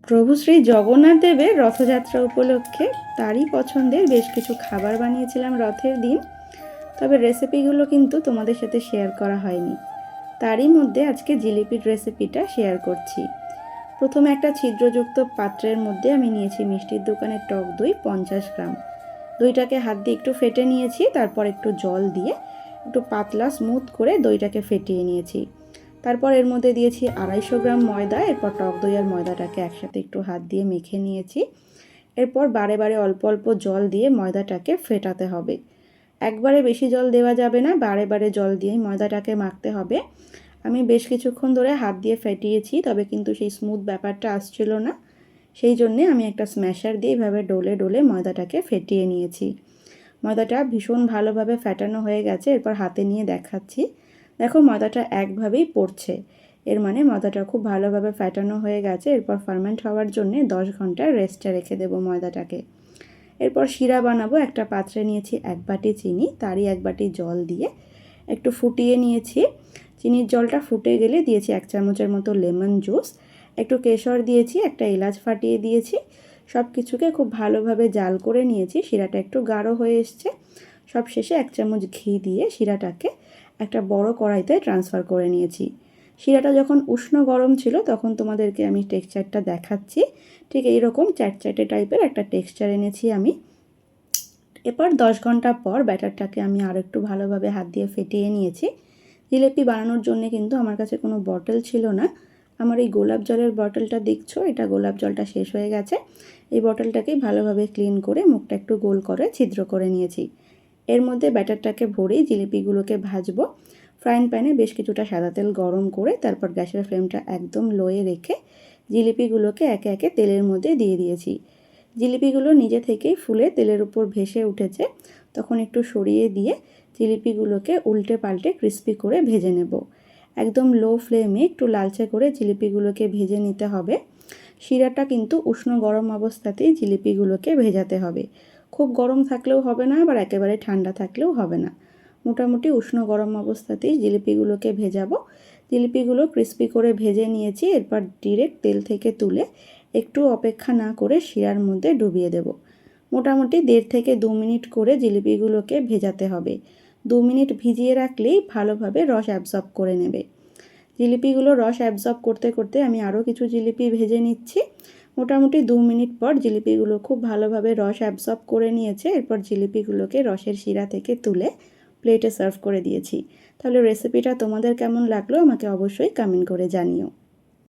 প্রভু শ্রী জগন্নাথ দেবের রথযাত্রা উপলক্ষে তারই পছন্দের বেশ কিছু খাবার বানিয়েছিলাম রথের দিন। তবে রেসিপিগুলো কিন্তু তোমাদের সাথে শেয়ার করা হয়নি। তারই মধ্যে আজকে জিলিপির রেসিপিটা শেয়ার করছি। প্রথমে একটা ছিদ্রযুক্ত পাত্রের মধ্যে আমি নিয়েছি মিষ্টির দোকানের টক দই 50 গ্রাম। দইটাকে হাত দিয়ে একটু ফেটে নিয়েছি, তারপর একটু জল দিয়ে একটু পাতলা স্মুথ করে দইটাকে ফেটিয়ে নিয়েছি। তারপর এর মধ্যে দিয়েছি 250 গ্রাম ময়দা। এরপর টক দই আর ময়দাটাকে একসাথে একটু হাত দিয়ে মেখে নিয়েছি। এরপর বারে বারে অল্প অল্প জল দিয়ে ময়দাটাকে ফেটাতে হবে। একবারে বেশি জল দেওয়া যাবে না, বারে বারে জল দিয়েই ময়দাটাকে মাখতে হবে। আমি বেশ কিছুক্ষণ ধরে হাত দিয়ে ফেটিয়েছি, তবে কিন্তু সেই স্মুথ ব্যাপারটা আসছিল না। সেই জন্যে আমি একটা স্ম্যাশার দিয়ে এভাবে ডলে ডলে ময়দাটাকে ফেটিয়ে নিয়েছি। ময়দাটা ভীষণ ভালোভাবে ফেটানো হয়ে গেছে। এরপর হাতে নিয়ে দেখাচ্ছি, দেখো ময়দাটা একভাবেই পড়ছে, এর মানে ময়দাটা খুব ভালোভাবে ফেটানো হয়ে গেছে। এরপর ফার্মেন্ট হওয়ার জন্য 10 ঘন্টা রেস্টে রেখে দেবো ময়দাটাকে। এরপর শিরা বানাবো। একটা পাত্রে নিয়েছি 1 বাটি চিনি, তারই 1 বাটি জল দিয়ে একটু ফুটিয়ে নিয়েছি। চিনির জলটা ফুটে গেলে দিয়েছি 1 চামচের মতো লেমন জুস, একটু কেশর দিয়েছি, একটা এলাচ ফাটিয়ে দিয়েছি। সব কিছুকে খুব ভালোভাবে জাল করে নিয়েছি। শিরাটা একটু গাঢ় হয়ে এসছে। সব শেষে 1 চামচ ঘি দিয়ে শিরাটাকে একটা বড় কড়াইতে ট্রান্সফার করে নিয়েছি। শিরাটা যখন উষ্ণ গরম ছিল তখন তোমাদেরকে আমি টেক্সচারটা দেখাচ্ছি। ঠিক এইরকম চ্যাটচ্যাটে টাইপের একটা টেক্সচার এনেছি আমি। এরপর 10 ঘন্টা পর ব্যাটারটাকে আমি আরও একটু ভালোভাবে হাত দিয়ে ফেটিয়ে নিয়েছি। জিলিপি বানানোর জন্য কিন্তু আমার কাছে কোনো বটল ছিল না। আমার এই গোলাপ জলের বটলটা দেখছো, এটা গোলাপ জলটা শেষ হয়ে গেছে। এই বটলটাকেই ভালোভাবে ক্লিন করে মুখটা একটু গোল করে ছিদ্র করে নিয়েছি। এর মধ্যে ব্যাটারটাকে ভরেই জিলিপিগুলোকে ভাজবো। ফ্রাইং প্যানে বেশ কিছুটা সাদা তেল গরম করে তারপর গ্যাসের ফ্লেমটা একদম লোয়ে রেখে জিলিপিগুলোকে একে একে তেলের মধ্যে দিয়ে দিয়েছি। জিলিপিগুলো নিজে থেকেই ফুলে তেলের উপর ভেসে উঠেছে। তখন একটু সরিয়ে দিয়ে জিলিপিগুলোকে উল্টে পাল্টে ক্রিস্পি করে ভেজে নেব। একদম লো ফ্লেমে একটু লালচে করে জিলিপিগুলোকে ভেজে নিতে হবে। শিরাটা কিন্তু উষ্ণ গরম অবস্থাতেই জিলিপিগুলোকে ভেজাতে হবে। খুব গরম থাকলেও হবে না, আবার একেবারে ঠান্ডা থাকলেও হবে না। মোটামুটি উষ্ণ গরম অবস্থাতেই জিলিপিগুলোকে ভেজাবো। জিলিপিগুলো ক্রিস্পি করে ভেজে নিয়েছি। এরপর ডিরেক্ট তেল থেকে তুলে একটু অপেক্ষা না করে শিরার মধ্যে ডুবিয়ে দেব। মোটামুটি 1.5 থেকে 2 মিনিট করে জিলিপিগুলোকে ভেজাতে হবে। 2 মিনিট ভিজিয়ে রাখলেই ভালোভাবে রস অ্যাবজর্ব করে নেবে। জিলিপিগুলো রস অ্যাবজর্ব করতে করতে আমি আরও কিছু জিলিপি ভেজে নিচ্ছি। মোটামুটি 2 মিনিট পর জিলিপিগুলো খুব ভালোভাবে রস অ্যাবজর্ব করে নিয়েছে। এরপর জিলিপিগুলোকে রসের শিরা থেকে তুলে প্লেটে সার্ভ করে দিয়েছি। তাহলে রেসিপিটা তোমাদের কেমন লাগলো আমাকে অবশ্যই কমেন্ট করে জানিও।